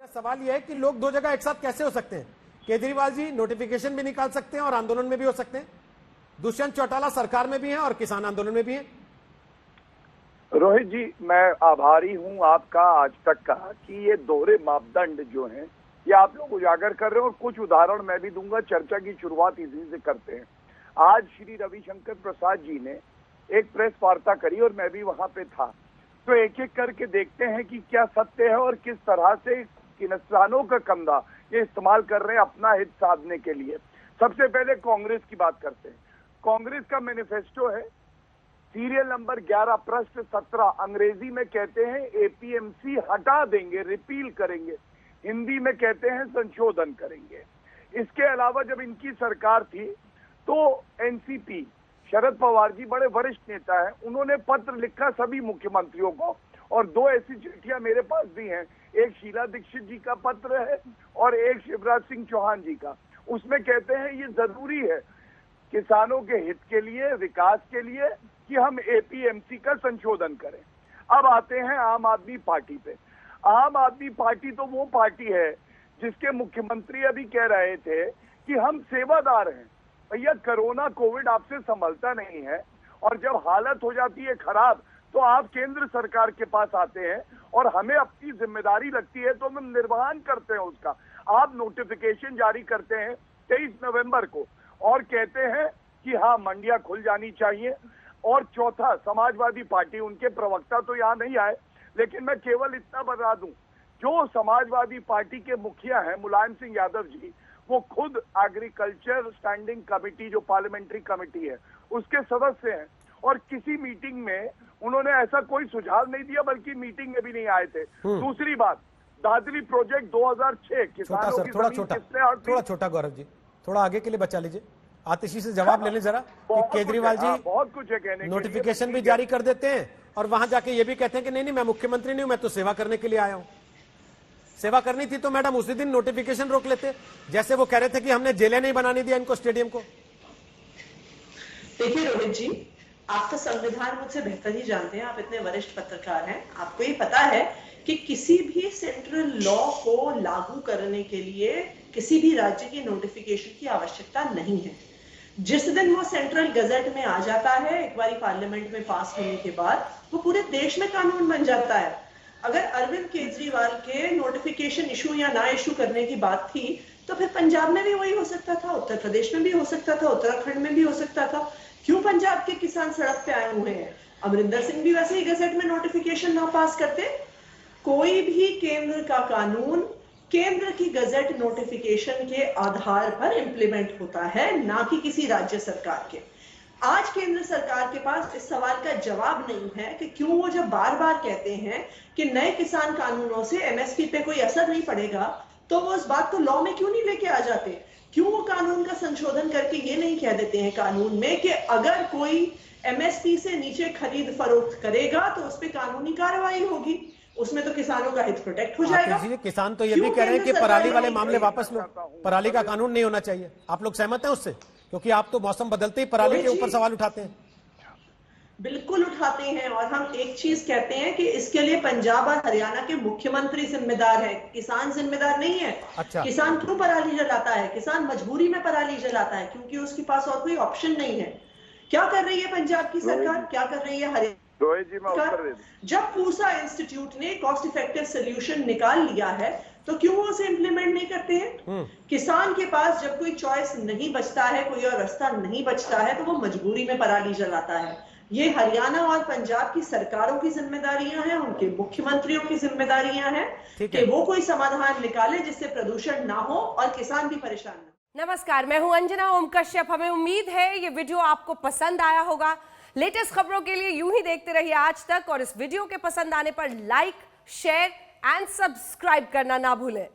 सवाल यह है कि लोग दो जगह एक साथ कैसे हो सकते हैं? केजरीवाल जी नोटिफिकेशन भी निकाल सकते हैं और आंदोलन में भी हो सकते हैं। दुष्यंत चौटाला सरकार में भी हैं और किसान आंदोलन में भी हैं। रोहित जी, मैं आभारी हूं आपका आज तक का कि ये दोहरे मापदंड जो हैं ये आप लोग उजागर कर रहे हैं और कुछ उदाहरण मैं भी दूंगा। चर्चा की शुरुआत इसी से करते हैं। आज श्री रविशंकर प्रसाद जी ने एक प्रेस वार्ता करी और मैं भी वहां पे था, तो एक एक करके देखते हैं कि क्या सत्य है और किस तरह से किसानों का कंधा ये इस्तेमाल कर रहे हैं अपना हित साधने के लिए। सबसे पहले कांग्रेस की बात करते हैं। कांग्रेस का मैनिफेस्टो है, सीरियल नंबर 11 पृष्ठ 17, अंग्रेजी में कहते हैं एपीएमसी हटा देंगे, रिपील करेंगे, हिंदी में कहते हैं संशोधन करेंगे। इसके अलावा जब इनकी सरकार थी तो एनसीपी, शरद पवार जी बड़े वरिष्ठ नेता हैं, उन्होंने पत्र लिखा सभी मुख्यमंत्रियों को और दो ऐसी चिट्ठियां मेरे पास भी हैं। एक शीला दीक्षित जी का पत्र है और एक शिवराज सिंह चौहान जी का। उसमें कहते हैं ये जरूरी है किसानों के हित के लिए, विकास के लिए कि हम एपीएमसी का संशोधन करें। अब आते हैं आम आदमी पार्टी पे। आम आदमी पार्टी तो वो पार्टी है जिसके मुख्यमंत्री अभी कह रहे थे कि हम सेवादार हैं। भैया, कोरोना कोविड आपसे संभलता नहीं है और जब हालत हो जाती है खराब तो आप केंद्र सरकार के पास आते हैं और हमें अपनी जिम्मेदारी लगती है तो हम निर्वहन करते हैं उसका। आप नोटिफिकेशन जारी करते हैं 23 नवंबर को और कहते हैं कि हाँ मंडियां खुल जानी चाहिए। और चौथा, समाजवादी पार्टी, उनके प्रवक्ता तो यहाँ नहीं आए लेकिन मैं केवल इतना बता दूं, जो समाजवादी पार्टी के मुखिया हैं मुलायम सिंह यादव जी, वो खुद एग्रीकल्चर स्टैंडिंग कमेटी जो पार्लियामेंट्री कमेटी है उसके सदस्य हैं और किसी मीटिंग में उन्होंने ऐसा कोई सुझाव नहीं दिया, बल्कि मीटिंग में भी नहीं आए थे। दूसरी बात, दादरी प्रोजेक्ट 2006 किसानों की थोड़ा छोटा गौरव जी, थोड़ा आगे के लिए बचा लीजिए। आतिशी से जवाब ले लें जरा कि केजरीवाल जी बहुत कुछ है कहने, नोटिफिकेशन भी जारी कर देते हैं और वहां जाके ये भी कहते हैं कि नहीं मैं मुख्यमंत्री नहीं हूं, मैं तो सेवा करने के लिए आया हूं। सेवा करनी थी तो मैडम उसी दिन नोटिफिकेशन रोक लेते, जैसे वो कह रहे थे कि हमने जेलें नहीं बनाने दिया इनको, स्टेडियम को। देखिए रोहित जी, आप तो संविधान मुझसे बेहतर ही जानते हैं, आप इतने वरिष्ठ पत्रकार हैं, आपको ये पता है कि किसी भी सेंट्रल लॉ को लागू करने के लिए किसी भी राज्य की नोटिफिकेशन की आवश्यकता नहीं है। जिस दिन वो सेंट्रल गजट में आ जाता है, एक बारी पार्लियामेंट में पास होने के बाद, वो पूरे देश में कानून बन जाता है। अगर अरविंद केजरीवाल के नोटिफिकेशन इशू या ना इशू करने की बात थी तो फिर पंजाब में भी वही हो सकता था, उत्तर प्रदेश में भी हो सकता था, उत्तराखंड में भी हो सकता था। क्यों पंजाब के किसान सड़क पे आए हुए हैं? अमरिंदर सिंह भी वैसे ही गजट में नोटिफिकेशन ना पास करते। कोई भी केंद्र का कानून केंद्र की गजट नोटिफिकेशन के आधार पर इंप्लीमेंट होता है, ना कि किसी राज्य सरकार के। आज केंद्र सरकार के पास इस सवाल का जवाब नहीं है कि क्यों वो जब बार बार कहते हैं कि नए किसान कानूनों से एमएसपी पे कोई असर नहीं पड़ेगा, तो वो उस बात को लॉ में क्यों नहीं लेके आ जाते? क्यों वो कानून का संशोधन करके ये नहीं कह देते हैं कानून में कि अगर कोई एमएसपी से नीचे खरीद फरोख्त करेगा तो उस पर कानूनी कार्रवाई होगी, उसमें तो किसानों का हित प्रोटेक्ट हो जाएगा। किसान तो ये भी कह रहे हैं कि पराली वाले मामले वापस लो, पराली का कानून नहीं होना चाहिए। आप लोग सहमत हैं उससे? क्योंकि आप तो मौसम बदलते ही पराली के ऊपर सवाल उठाते हैं। बिल्कुल उठाते हैं, और हम एक चीज कहते हैं कि इसके लिए पंजाब और हरियाणा के मुख्यमंत्री जिम्मेदार है, किसान जिम्मेदार नहीं है। अच्छा। किसान क्यों पराली जलाता है? किसान मजबूरी में पराली जलाता है क्योंकि उसके पास और कोई ऑप्शन नहीं है। क्या कर रही है पंजाब की सरकार, क्या कर रही है हरियाणा? जब पूसा इंस्टीट्यूट ने कॉस्ट इफेक्टिव सोल्यूशन निकाल लिया है तो क्यों वो उसे इंप्लीमेंट नहीं करते हैं? किसान के पास जब कोई चॉइस नहीं बचता है, कोई और रास्ता नहीं बचता है, तो वो मजबूरी में पराली जलाता है। ये हरियाणा और पंजाब की सरकारों की जिम्मेदारियां हैं, उनके मुख्यमंत्रियों की जिम्मेदारियां हैं कि वो कोई समाधान निकाले जिससे प्रदूषण ना हो और किसान भी परेशान ना। नमस्कार, मैं हूं अंजना ओम कश्यप। हमें उम्मीद है ये वीडियो आपको पसंद आया होगा। लेटेस्ट खबरों के लिए यूं ही देखते रहिए आज तक, और इस वीडियो के पसंद आने पर लाइक, शेयर एंड सब्सक्राइब करना ना भूलें।